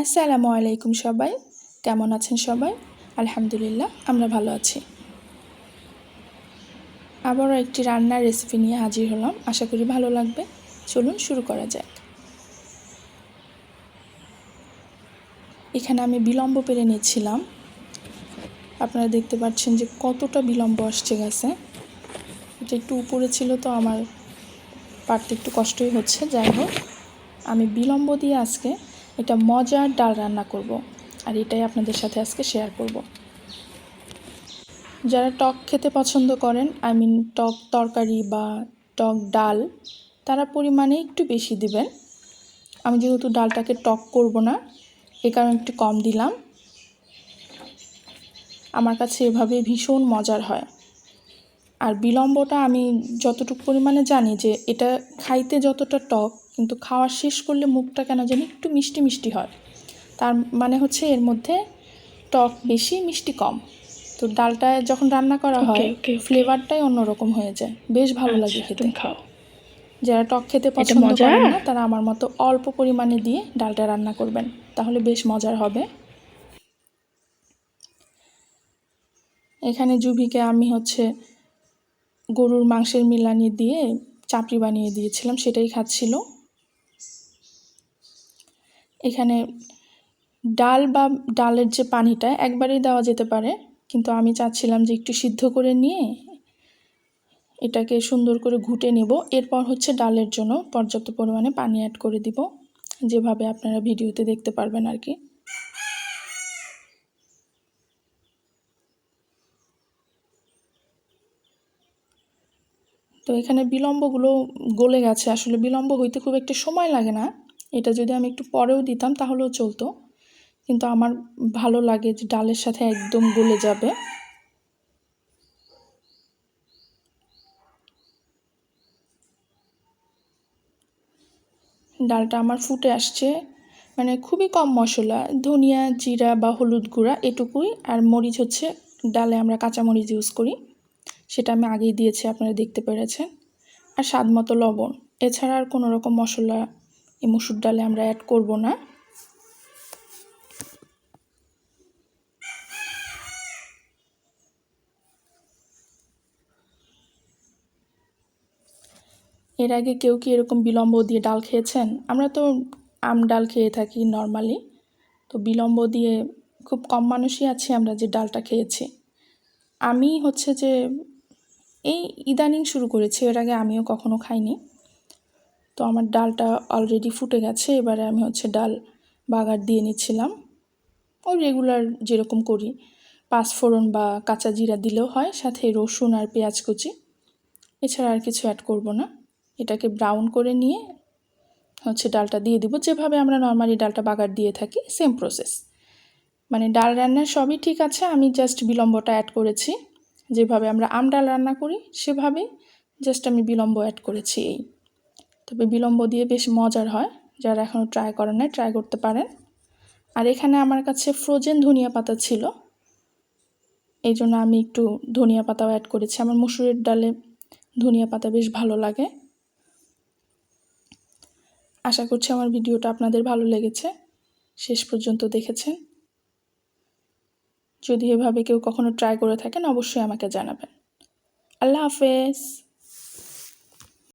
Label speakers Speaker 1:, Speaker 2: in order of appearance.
Speaker 1: আসসালামু আলাইকুম সবাই, কেমন আছেন সবাই? আলহামদুলিল্লাহ আমরা ভালো আছি। আবারও একটি রান্নার রেসিপি নিয়ে হাজির হলাম, আশা করি ভালো লাগবে। চলুন শুরু করা যাক। এখানে আমি বিলম্ব পেরে নিচ্ছিলাম। আপনারা দেখতে পাচ্ছেন যে কতটা বিলম্ব আসছে গাছে। এটা একটু উপরে ছিল তো আমার পারতে একটু কষ্টই হচ্ছে। যাই হোক, আমি বিলম্ব দিয়ে আজকে এটা মজার ডাল রান্না করব, আর এটাই আপনাদের সাথে আজকে শেয়ার করব। যারা টক খেতে পছন্দ করেন, টক তরকারি বা টক ডাল, তারা পরিমাণে একটু বেশি দিবেন। আমি যেহেতু ডালটাকে টক করব না, এ কারণে একটু কম দিলাম। আমার কাছে এভাবে ভীষণ মজার হয়। আর বিলম্বটা আমি যতটুকু পরিমাণে জানি যে এটা খাইতে যতটা টক, কিন্তু খাওয়া শেষ করলে মুখটা কেন জানি একটু মিষ্টি মিষ্টি হয়। তার মানে হচ্ছে এর মধ্যে টক বেশি, মিষ্টি কম। তো ডালটা যখন রান্না করা হয় ফ্লেভারটাই অন্যরকম হয়ে যায়, বেশ ভালো লাগে খেতে। যারা টক খেতে পছন্দ করেন না, তারা আমার মতো অল্প পরিমাণে দিয়ে ডালটা রান্না করবেন, তাহলে বেশ মজার হবে। এখানে জুভিকে আমি গরুর মাংসের মিলানি দিয়ে চাপড়ি বানিয়ে দিয়েছিলাম, সেটাই খাচ্ছিল। এখানে ডাল বা ডালের যে পানিটা একবারেই দেওয়া যেতে পারে, কিন্তু আমি চাচ্ছিলাম যে একটু সিদ্ধ করে নিয়ে এটাকে সুন্দর করে ঘুটে নেব। এরপর ডালের জন্য পর্যাপ্ত পরিমাণে পানি অ্যাড করে দিব, যেভাবে আপনারা ভিডিওতে দেখতে পারবেন আর কি। তো এখানে বিলম্বগুলো গলে গেছে। আসলে বিলম্ব হইতে খুব একটা সময় লাগে না, এটা যদি আমি একটু পরেও দিতাম তাহলেও চলতো, কিন্তু আমার ভালো লাগে যে ডালের সাথে একদম গলে যাবে। ডালটা আমার ফুটে আসছে, মানে খুবই কম মশলা, ধনিয়া, জিরা বা হলুদ গুঁড়া এটুকুই, আর মরিচ ডালে আমরা কাঁচা মরিচ ইউজ করি, সেটা আমি আগেই দিয়েছি, আপনারা দেখতে পেরেছেন। আর স্বাদ মতো লবণ, এছাড়া আর কোনো রকম মশলা এই মসুর ডালে আমরা অ্যাড করব না। এর আগে কেউ কি এরকম বিলম্ব দিয়ে ডাল খেয়েছেন? আমরা তো আম ডাল খেয়ে থাকি নর্মালি, তো বিলম্ব দিয়ে খুব কম মানুষই আছি আমরা যে ডালটা খেয়েছি। আমি যে এই ইদানিং শুরু করেছি, এর আগে আমিও কখনো খাইনি। তো আমার ডালটা অলরেডি ফুটে গেছে, এবারে আমি ডাল বাগার দিয়ে নিচ্ছিলাম। ওই রেগুলার যেরকম করি, পাঁচফোড়ন বা কাঁচা জিরা দিলেও হয়, সাথে রসুন আর পেঁয়াজ কুচি, এছাড়া আর কিছু অ্যাড করব না। এটাকে ব্রাউন করে নিয়ে ডালটা দিয়ে দিব, যেভাবে আমরা নর্মালি ডালটা বাগার দিয়ে থাকি, সেম প্রসেস। মানে ডাল রান্নার সবই ঠিক আছে, আমি জাস্ট বিলম্বটা অ্যাড করেছি। যেভাবে আমরা আম ডাল রান্না করি সেভাবেই জাস্ট আমি বিলম্ব অ্যাড করেছি। তবে বিলম্ব দিয়ে বেশ মজার হয়, যারা এখনও ট্রাই করেন না ট্রাই করতে পারেন। আর এখানে আমার কাছে ফ্রোজেন ধনিয়া পাতা ছিল, এই জন্য আমি একটু ধনিয়া পাতাও অ্যাড করেছি। আমার মসুরের ডালে ধনিয়া পাতা বেশ ভালো লাগে। আশা করছি আমার ভিডিওটা আপনাদের ভালো লেগেছে, শেষ পর্যন্ত দেখেছেন। যদি এভাবে কেউ কখনো ট্রাই করে থাকেন, অবশ্যই আমাকে জানাবেন। আল্লাহ হাফেজ।